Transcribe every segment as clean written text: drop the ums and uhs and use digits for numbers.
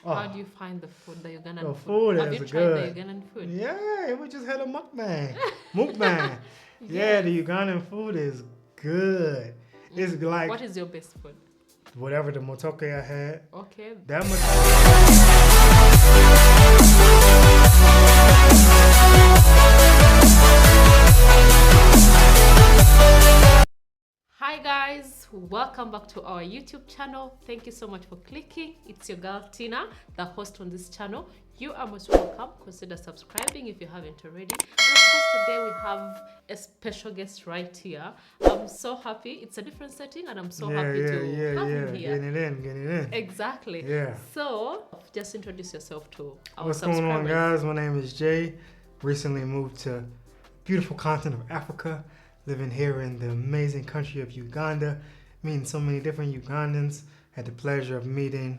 How do you find the food, the The Ugandan food? food Have is you tried the good. Ugandan food? Yeah, we just had a mukbang. Mukbang. Yeah, Yes. the Ugandan food is good. It's like What is your best food? whatever the motoke I had. Okay. That much. Hi guys, welcome back to our YouTube channel. Thank you so much for clicking. It's your girl Tina, the host on this channel. You are most welcome. Consider subscribing if you haven't already. And of course today we have a special guest right here. I'm so happy. It's a different setting and I'm so happy to have him here. Getting it in. Exactly. Yeah. So just introduce yourself to our What's subscribers. going on, guys? My name is Jay. Recently moved to beautiful continent of Africa. Living here in the amazing country of Uganda, meeting so many different Ugandans. Had the pleasure of meeting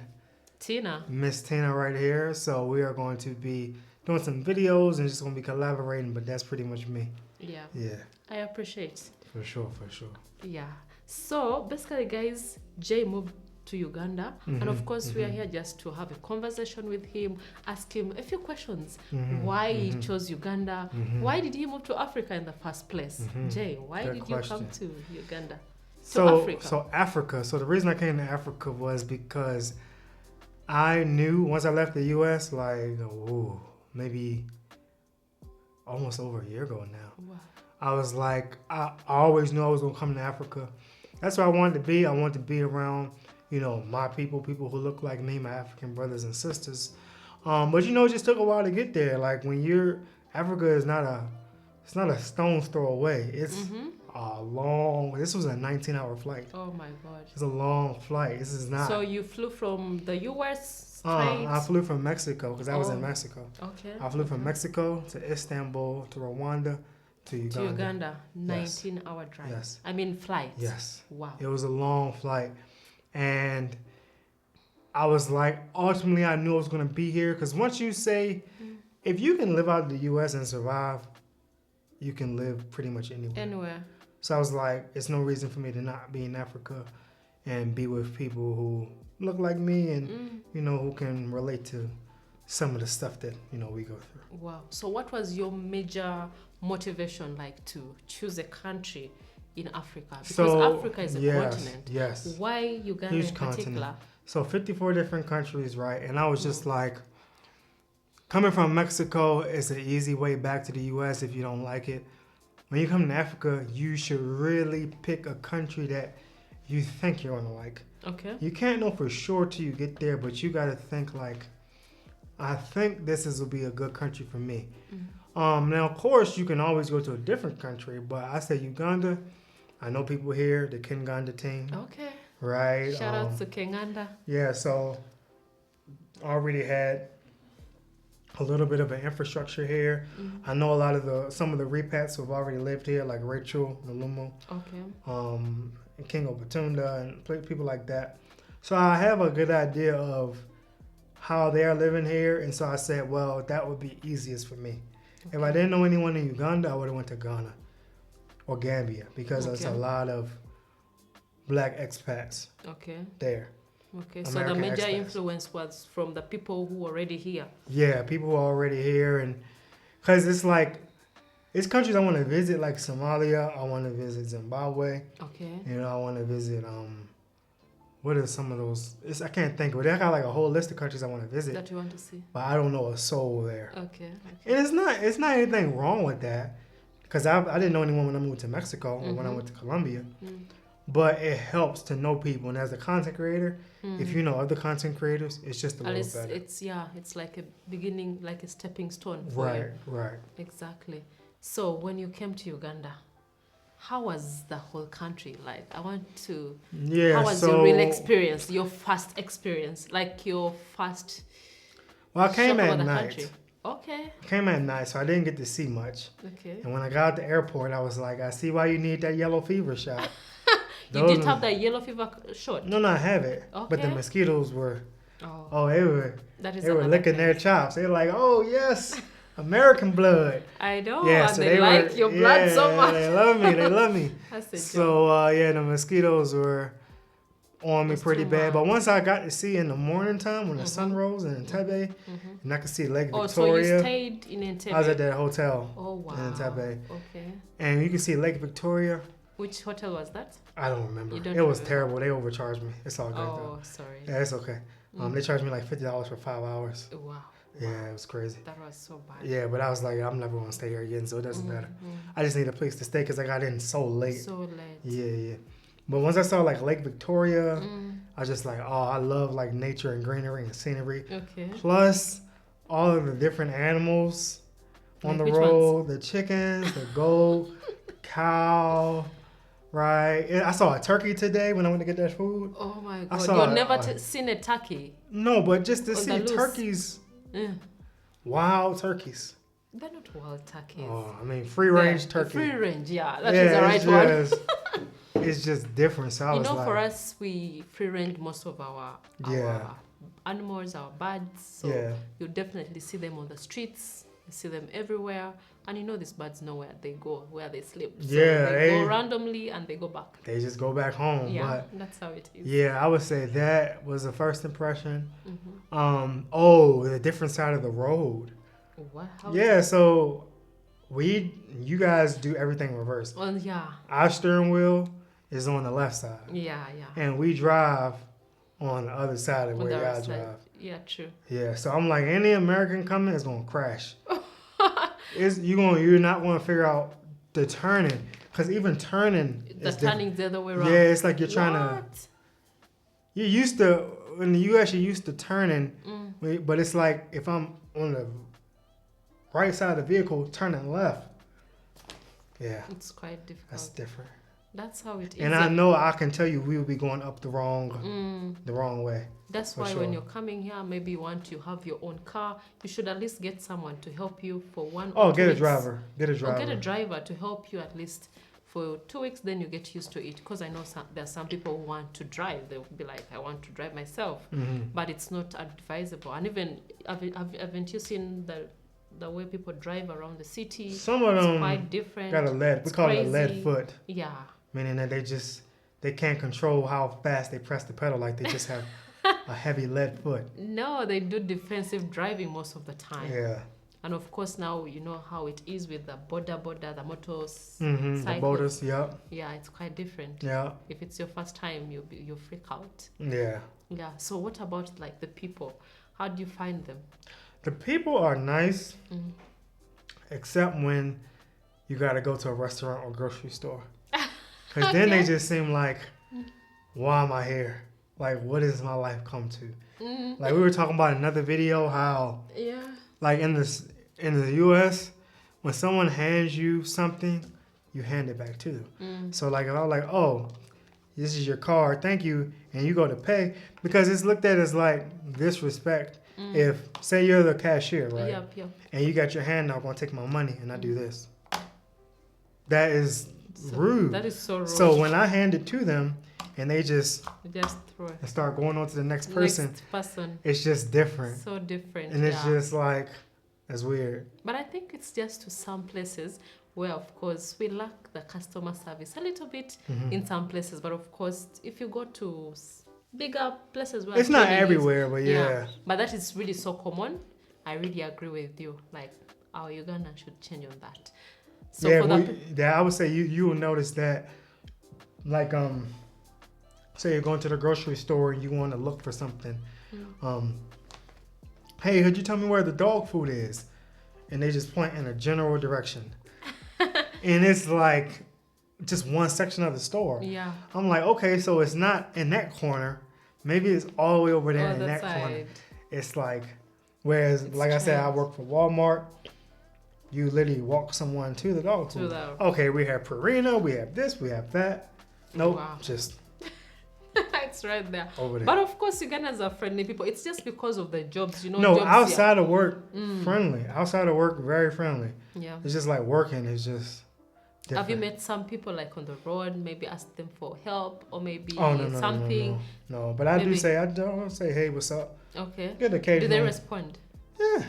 Tina. Miss Tina right here. So we are going to be doing some videos and just going to be collaborating, but that's pretty much me. Yeah. Yeah. I appreciate. For sure. Yeah. So basically, guys, Jay moved to Uganda, and of course, we are here just to have a conversation with him, ask him a few questions. Why he chose Uganda? Why did he move to Africa in the first place? Jay, why Good did question. you come to Uganda? Africa. So the reason I came to Africa was because I knew once I left the U.S., like, maybe almost over a year ago now. Wow. I was like, I always knew I was going to come to Africa. That's where I wanted to be. I wanted to be around, my people who look like me, my African brothers and sisters. But it just took a while to get there. Like Africa is it's not a stone's throw away. It's this was a 19-hour flight. Oh my God. It's a long flight. This is not. So you flew from the U.S. straight? I flew from Mexico because I was in Mexico. Okay. I flew from Mexico to Istanbul to Rwanda to Uganda. To Uganda, 19-hour drive. Yes. I mean flight. Yes. Wow. It was a long flight. And I was like, ultimately, I knew I was going to be here. Because once you say, if you can live out of the U.S. and survive, you can live pretty much anywhere. So I was like, it's no reason for me to not be in Africa and be with people who look like me and, who can relate to some of the stuff that, we go through. Wow. So what was your major motivation like to choose a country in Africa? Because Africa is a continent. Yes. Why Uganda Huge in particular? Continent. So 54 different countries, right? And I was just like, coming from Mexico is an easy way back to the U.S. if you don't like it. When you come to Africa, you should really pick a country that you think you're going to like. Okay. You can't know for sure till you get there, but you got to think like, I think will be a good country for me. Now, of course, you can always go to a different country, but I say Uganda. I know people here, the Kinganda team. Okay. Right. Shout out to Kinganda. Yeah, so already had a little bit of an infrastructure here. I know some of the repats who have already lived here, like Rachel Nalumo, and Kingo Batunda, and people like that. So I have a good idea of how they are living here, and so I said, well, that would be easiest for me. Okay. If I didn't know anyone in Uganda, I would have went to Ghana or Gambia because there's a lot of black expats there. Okay, American so the major expats. Influence was from the people who were already here. Yeah, people who are already here, and because it's countries I want to visit, like Somalia. I want to visit Zimbabwe. Okay. I want to visit. What are some of those? I can't think of it. I got like a whole list of countries I want to visit. That you want to see. But I don't know a soul there. Okay. And it's not anything wrong with that, because I didn't know anyone when I moved to Mexico or when I went to Colombia. But it helps to know people, and as a content creator, if you know other content creators, it's just a little better. It's like a beginning, like a stepping stone. Right. Exactly. So when you came to Uganda, how was the whole country like? I want to. Yeah. How was your real experience? Your first experience, like your first. Well, I came at the night. Country. Okay. I came at night, so I didn't get to see much. Okay. And when I got out the airport, I was like, I see why you need that yellow fever shot. You didn't have that yellow fever shot? No, I have it. Okay. But the mosquitoes were. They were licking their chops. They were like, oh yes, American blood. I know. Yeah, and so they like your blood so much. They love me. That's it. So the mosquitoes were on me pretty bad. But once I got to see in the morning time when the sun rose in Entebbe, and I could see Lake Victoria. So you stayed in Entebbe? I was at that hotel. Oh, wow. In Entebbe. Okay. And you can see Lake Victoria. Which hotel was that? I don't remember. You don't it was remember? terrible. They overcharged me. It's all good though. Oh, sorry. Yeah, it's okay. They charged me like $50 for 5 hours. Wow. Yeah, it was crazy. That was so bad. Yeah, but I was like, I'm never gonna stay here again, so it doesn't matter. I just need a place to stay because I got in so late. So late. Yeah. But once I saw like Lake Victoria, I was just like, oh, I love like nature and greenery and scenery. Okay. Plus, all of the different animals on the Which road, ones? the chickens, the goat, the cow. Right. I saw a turkey today when I went to get that food. Oh my God. You've never seen a turkey? No, but just to On see the loose. turkeys, Yeah. wild turkeys. They're not wild turkeys. Oh, I mean, free range turkey. Free range, yeah. That is the right one. It's just different. So I was like, for us, we free range most of our animals, our birds. So you definitely see them on the streets. You see them everywhere. And these birds know where they go, where they sleep. So they go randomly and they go back. They just go back home. Yeah, that's how it is. Yeah, I would say that was the first impression. The different side of the road. What? So you guys do everything reverse. Well, yeah. Our steering wheel is on the left side. Yeah. And we drive on the other side of where y'all drive. Yeah, true. Yeah, so I'm like, any American coming is gonna crash. You're not gonna figure out the turning, because even turning the turning's the other way around. Yeah, it's like you're trying to. You used to in the U.S. you're used to turning, but it's like if I'm on the right side of the vehicle turning left. Yeah, it's quite difficult. That's different. That's how it is. And I know I can tell you we will be going up the wrong way. That's why when you're coming here, maybe you want to have your own car. You should at least get someone to help you for 1 or 2 get weeks. a driver. Get a driver. Or get a driver to help you at least for 2 weeks. Then you get used to it. Because I know there are some people who want to drive. They'll be like, I want to drive myself. But it's not advisable. And even haven't you seen the way people drive around the city? Some of them quite different. Got a lead. We call it a lead foot. Yeah. Meaning that they can't control how fast they press the pedal. Like they just have a heavy lead foot. No, they do defensive driving most of the time. Yeah. And of course now you know how it is with the border, the motors, the borders, yeah. Yeah, it's quite different. Yeah. If it's your first time, you freak out. Yeah. Yeah. So what about like the people? How do you find them? The people are nice, except when you got to go to a restaurant or grocery store. Because then they just seem like, why am I here? Like, what does my life come to? Like, we were talking about in another video how, like in the U.S., when someone hands you something, you hand it back to them. So, like, if I was like, oh, this is your card, thank you, and you go to pay, because it's looked at as, like, disrespect. If, say you're the cashier, right? Yep. And you got your hand out, going to take my money, and I do this. That is rude. That is so rude. So when I hand it to them and they just throw it and start going on to the next person, it's just different. So different. And it's just like, it's weird. But I think it's just to some places where, of course, we lack the customer service a little bit in some places. But of course, if you go to bigger places where it's not everywhere, but yeah. But that is really so common. I really agree with you. Like, our Ugandan should change on that. So I would say you will notice that, like, say you're going to the grocery store and you want to look for something. Hey, could you tell me where the dog food is? And they just point in a general direction. And it's like just one section of the store. Yeah. I'm like, okay, so it's not in that corner. Maybe it's all the way over there in that corner. It's like, whereas, like I said, I work for Walmart. You literally walk someone to the dog food. Okay, we have Purina, we have this, we have that. Nope, just it's right there. Over there. But of course, Ugandans are friendly people. It's just because of the jobs, No, jobs, outside of work, friendly. Outside of work, very friendly. Yeah. It's just like working is just different. Have you met some people like on the road, maybe ask them for help or maybe something? No, but I don't say, hey, what's up? Okay. Good occasionally. Do they respond? Yeah.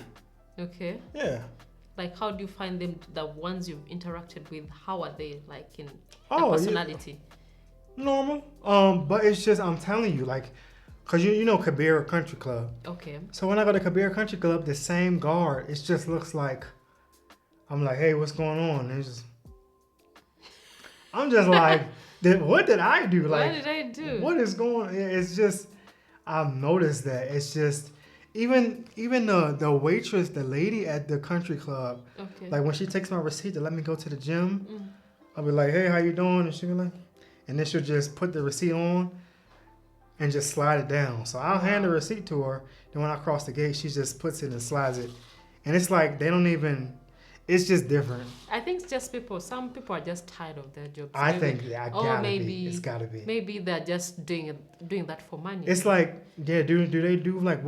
Okay. Yeah. Like, how do you find them, the ones you've interacted with? How are they, like, in their personality? Normal. But it's just, I'm telling you, like, cause you know Kabira Country Club. Okay. So when I go to Kabira Country Club, the same guard, it just looks like, I'm like, hey, what's going on? And it's just, I'm just like, what did I do? Like, what did I do? What is going on? It's just, I've noticed that. It's just, even the waitress, the lady at the country club, Okay. like when she takes my receipt to let me go to the gym, I'll be like, hey, how you doing? And she'll be like, and then she'll just put the receipt on and just slide it down. So I'll hand the receipt to her. Then when I cross the gate, she just puts it and slides it. And it's like, they don't even, it's just different. I think it's just some people are just tired of their jobs. I think it's gotta be. Maybe they're just doing that for money. It's like, yeah, do they do like,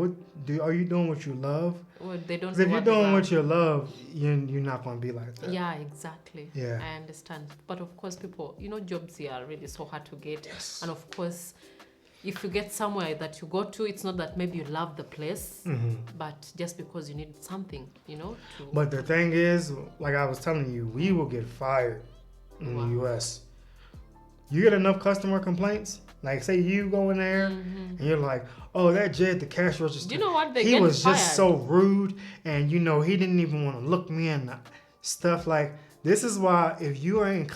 are you doing what you love? Well, they don't. If you're doing what you love, you're not gonna be like that. Yeah, exactly. Yeah. I understand. But of course, people, jobs here are really so hard to get. Yes. And of course, if you get somewhere that you go to, it's not that maybe you love the place, but just because you need something, But the thing is, like I was telling you, we will get fired in the U.S. You get enough customer complaints, like say you go in there and you're like, oh, that Jay at the cash register, you know what? He was just so rude, and he didn't even want to look me in, stuff like. This is why if you are in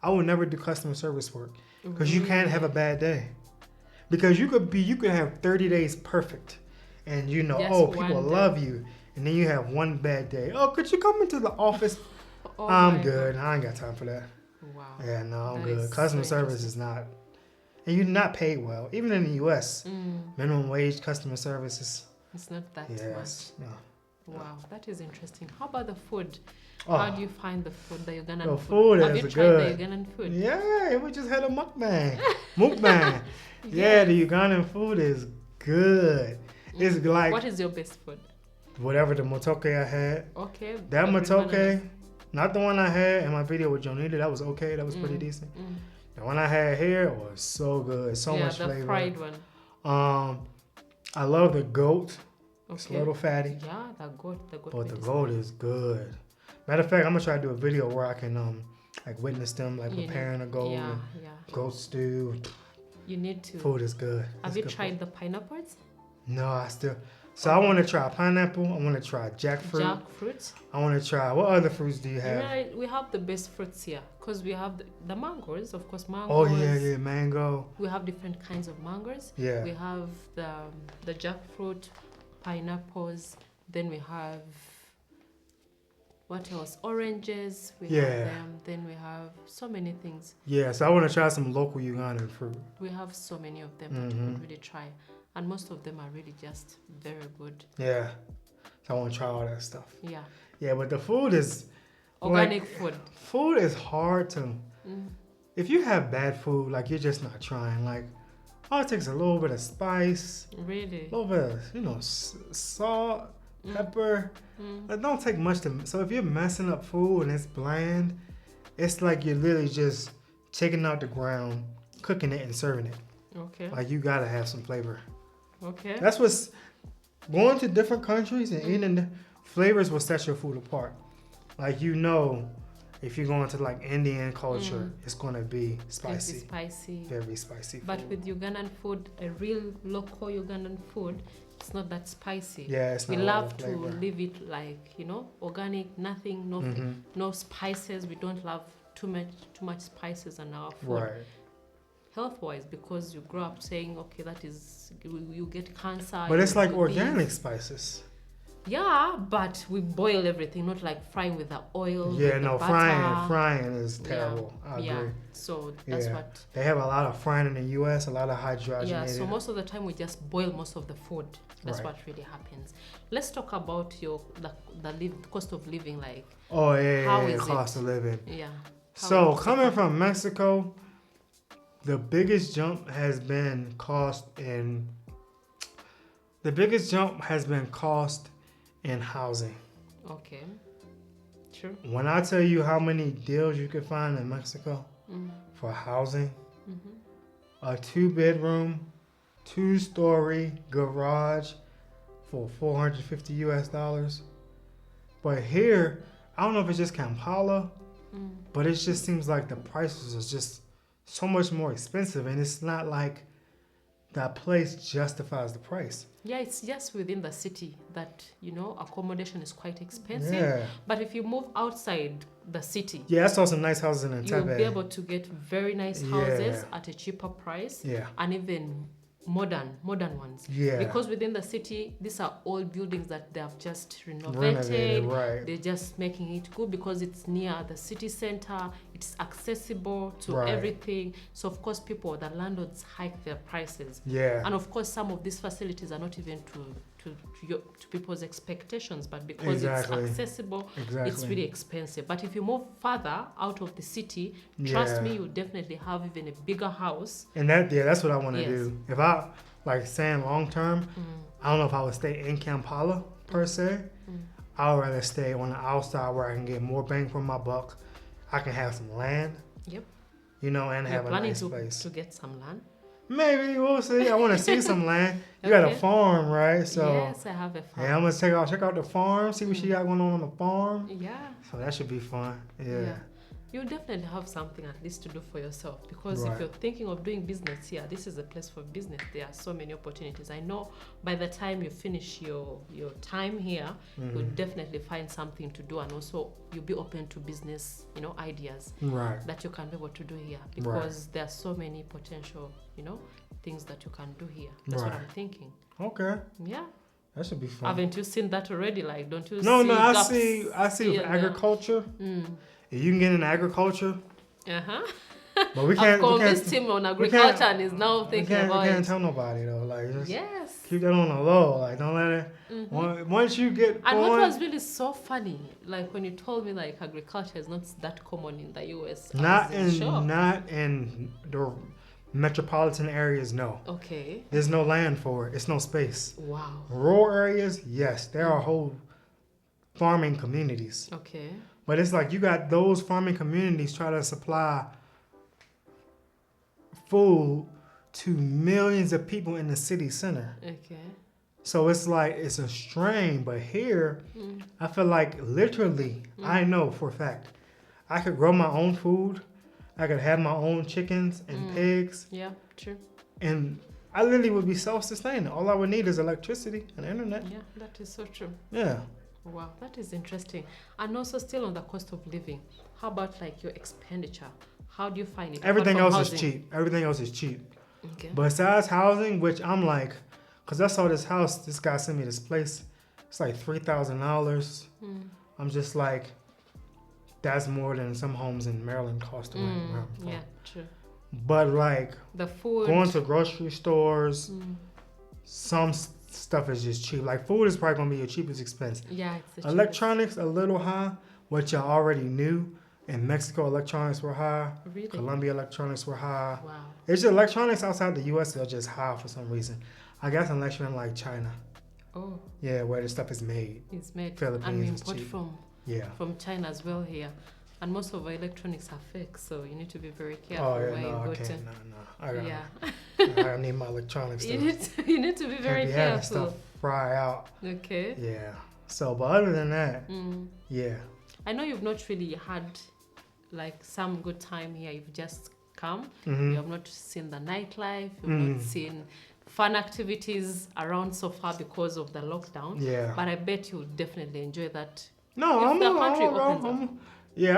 I would never do customer service work, because you can't have a bad day. Because you could have 30 days perfect, and people love you, and then you have one bad day. Oh, could you come into the office? I'm good. I ain't got time for that. Wow. Yeah, no, I'm good. Customer service is not, and you're not paid well. Even in the U.S., minimum wage customer service is. It's not that much. No. Wow, that is interesting. How about the food? Oh. How do you find the food, the Ugandan the food? Have you is tried good. the Ugandan food? Yeah, we just had a mukbang. Mukbang. Yeah, the Ugandan food is good. It's like. What is your best food? Whatever the motoke I had. Okay. That motoke, not the one I had in my video with Jonita, that was okay. That was pretty decent. The one I had here was so good. So much flavor. Yeah, the fried one. I love the goat. Okay. It's a little fatty. Yeah, the goat. But the goat is good. Matter of fact, I'm gonna try to do a video where I can like witness them like preparing a goat. Yeah. Goat stew. You need to. Food is good. Have you tried the pineapples? No, I still. So I want to try pineapple. I want to try jackfruit. Jackfruit. I want to try. What other fruits do you have? Yeah, we have the best fruits here because we have the mangoes, of course. Mangoes. Oh yeah, mango. We have different kinds of mangoes. Yeah. We have the jackfruit, pineapples. Then we have what else? Oranges. We have them. Then we have so many things. Yeah. So I want to try some local Ugandan fruit. We have so many of them that we could really try. And most of them are really just very good. Yeah. So I want to try all that stuff. Yeah. Yeah, but the food is... Organic food. Food is hard to... If you have bad food, like you're just not trying. Like, all it takes a little bit of spice. Really? A little bit of, salt, pepper. It don't take much to... So if you're messing up food and it's bland, it's like you're literally just taking out the ground, cooking it and serving it. Okay. Like you got to have some flavor. Okay. That's what's going to different countries and eating flavors will set your food apart. Like if you're going to like Indian culture, it's going to be spicy. Very spicy. But with Ugandan food, a real local Ugandan food, it's not that spicy. Yeah, it's not. We love to leave it like organic, nothing, no spices. We don't love too much spices on our food. Right. Health-wise, because you grow up saying, okay, that is, you get cancer. But it's like organic spices. Yeah, but we boil everything, not like frying with the oil. Yeah, no, frying is terrible. I agree. So that's what... They have a lot of frying in the U.S., a lot of hydrogenated. Yeah, so most of the time we just boil most of the food. That's what really happens. Let's talk about the cost of living, like... Oh, yeah, cost of living. Yeah. So coming from Mexico... The biggest jump has been cost in housing. Okay. True. When I tell you how many deals you can find in Mexico for housing, a 2-bedroom, 2-story garage for $450 US. But here, I don't know if it's just Kampala, but it just seems like the prices are just so much more expensive, and it's not like that place justifies the price. Yeah, it's just within the city that, you know, accommodation is quite expensive. Yeah. But if you move outside the city, Yeah, I saw some nice houses in Taipei. you'll be able to get very nice houses at a cheaper price. Yeah. And even modern ones. Yeah. Because within the city, these are old buildings that they have just renovated. Right. They're just making it good because it's near the city center. It's accessible to everything. So of course, the landlords hike their prices. Yeah. And of course, some of these facilities are not even to people's expectations, but because it's accessible, it's really expensive. But if you move further out of the city, trust me, you definitely have even a bigger house. And that's what I want to do. If I saying long term, I don't know if I would stay in Kampala per se. I would rather stay on the outside where I can get more bang for my buck. I can have some land. Yep. You know, and have a nice place. To get some land? Maybe, we'll see. I want to see some land. You got a farm, right? So yes, I have a farm. Yeah, I'm gonna check out the farm, see what she got going on the farm. Yeah. So that should be fun. Yeah. You'll definitely have something at least to do for yourself, because if you're thinking of doing business here, this is a place for business. There are so many opportunities. I know by the time you finish your time here, you'll definitely find something to do, and also you'll be open to business, ideas that you can be able to do here, because there are so many potential, things that you can do here. That's what I'm thinking. Okay. Yeah. That should be fun. Haven't you seen that already? Like, don't you see gaps? I see with agriculture. If you can get in agriculture. But we can't. I've convinced him on agriculture, and he's now thinking about it. We can't tell nobody though. Like, just yes. keep that on the low. Like, don't let it. Once you get. And what was really so funny, like when you told me like agriculture is not that common in the US. Not in the metropolitan areas, no. Okay. There's no land for it. It's no space. Wow. Rural areas, yes, there are whole farming communities. Okay. But it's like you got those farming communities try to supply food to millions of people in the city center. Okay. So it's like it's a strain. But here, I feel like literally, I know for a fact, I could grow my own food. I could have my own chickens and pigs. Yeah, true. And I literally would be self-sustaining. All I would need is electricity and internet. Yeah, that is so true. Yeah. Wow, that is interesting. And also still on the cost of living, how about like your expenditure? How do you find it? Everything else is cheap. Everything else is cheap. Okay. Besides housing, which I'm like, because I saw this house, this guy sent me this place. It's like $3,000. I'm just like, that's more than some homes in Maryland cost to rent. Yeah, true. But like the food, going to grocery stores, some stuff is just cheap. Like food is probably gonna be your cheapest expense. Yeah, it's the electronics cheapest. A little high, which I already knew. In Mexico, electronics were high. Really? Colombia, electronics were high. Wow. It's just electronics outside the U.S. are just high for some reason. I guess unless you're in like China. Oh. Yeah, where the stuff is made. It's made. Philippines and we is import cheap. from China as well here. And most of our electronics are fake, so you need to be very careful where you go to. I need my electronics. You need to be very careful. having stuff fry out. Okay. Yeah. So, but other than that, yeah. I know you've not really had like some good time here. You've just come. You have not seen the nightlife. You've not seen fun activities around so far because of the lockdown. Yeah. But I bet you'll definitely enjoy that. No, I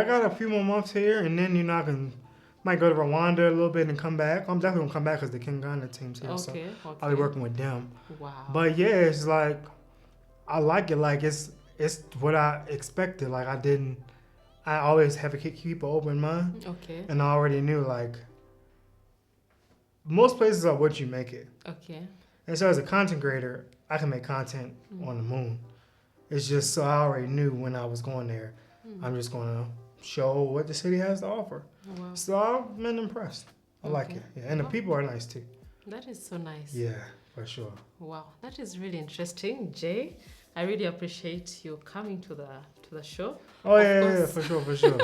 got a few more months here, and then I might go to Rwanda a little bit and come back. I'm definitely gonna come back because the Uganda team's here, so I'll be working with them. Wow. But yeah, it's like I like it. Like it's what I expected. Like I always have to keep an open mind. Okay. And I already knew like most places are what you make it. Okay. And so as a content creator, I can make content on the moon. It's just so I already knew when I was going there, I'm just going to show what the city has to offer. Wow. So I've been impressed. I like it. Yeah. And the people are nice too. That is so nice. Yeah, for sure. Wow, that is really interesting, Jay. I really appreciate you coming to the show. Oh, yeah, for sure.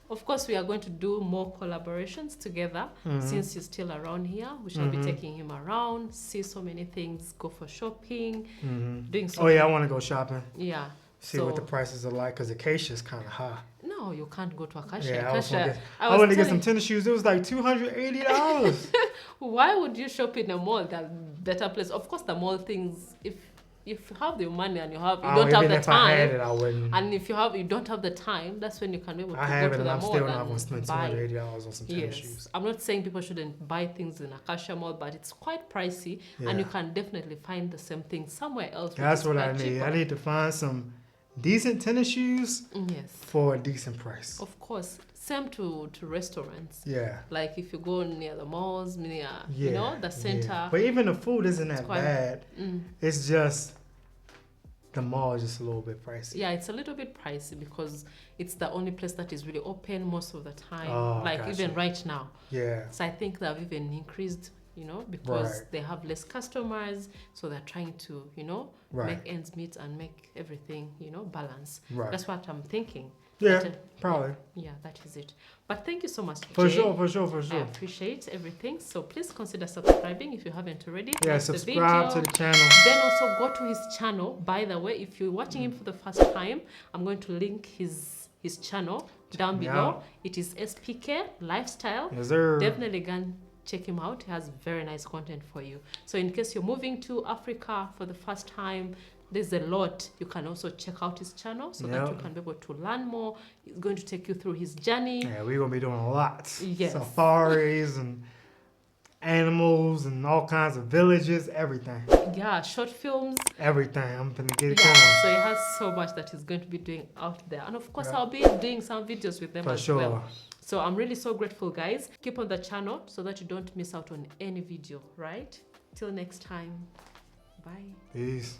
Of course, we are going to do more collaborations together. Since he's still around here, we shall be taking him around, see so many things, go for shopping, doing so. Oh, yeah, I want to go shopping. Yeah. See what the prices are like, because Acacia is kind of high. No, No, you can't go to Acacia. Yeah, Acacia, I wanted to get some tennis shoes. It was like $280. Why would you shop in a mall? That's better place. Of course, the mall things. If you have the money and you don't have the time, I had it, I wouldn't. And if you don't have the time, that's when you can be able to I have go it, to the and I'm mall still not going to spend buy. $280 on some tennis shoes. I'm not saying people shouldn't buy things in Acacia Mall, but it's quite pricey, and you can definitely find the same thing somewhere else. That's what I need. Cheaper. I need to find some decent tennis shoes for a decent price. Of course. Same to restaurants. Yeah. Like if you go near the malls, near you know, the center. Yeah. But even the food isn't that bad. It's just the mall is just a little bit pricey. Yeah, it's a little bit pricey because it's the only place that is really open most of the time. Even right now. Yeah. So I think they've even increased, you know, because they have less customers, so they're trying to, you know, make ends meet and make everything, you know, balance. Right. That's what I'm thinking. Yeah, probably. Yeah, that is it. But thank you so much, For Jay. sure. I appreciate everything. So please consider subscribing if you haven't already. Yeah, subscribe to the channel. Then also go to his channel. By the way, if you're watching him for the first time, I'm going to link his channel down below. It is SPK Lifestyle. Yes, sir. Definitely go and check him out. He has very nice content for you. So in case you're moving to Africa for the first time, there's a lot. You can also check out his channel so that you can be able to learn more. He's going to take you through his journey. Yeah, we're going to be doing a lot. Yes. Safaris and animals and all kinds of villages, everything. Yeah, short films. Everything. I'm going to get it going. So he has so much that he's going to be doing out there. And of course, I'll be doing some videos with them well. So I'm really so grateful, guys. Keep on the channel so that you don't miss out on any video, right? Till next time. Bye. Peace.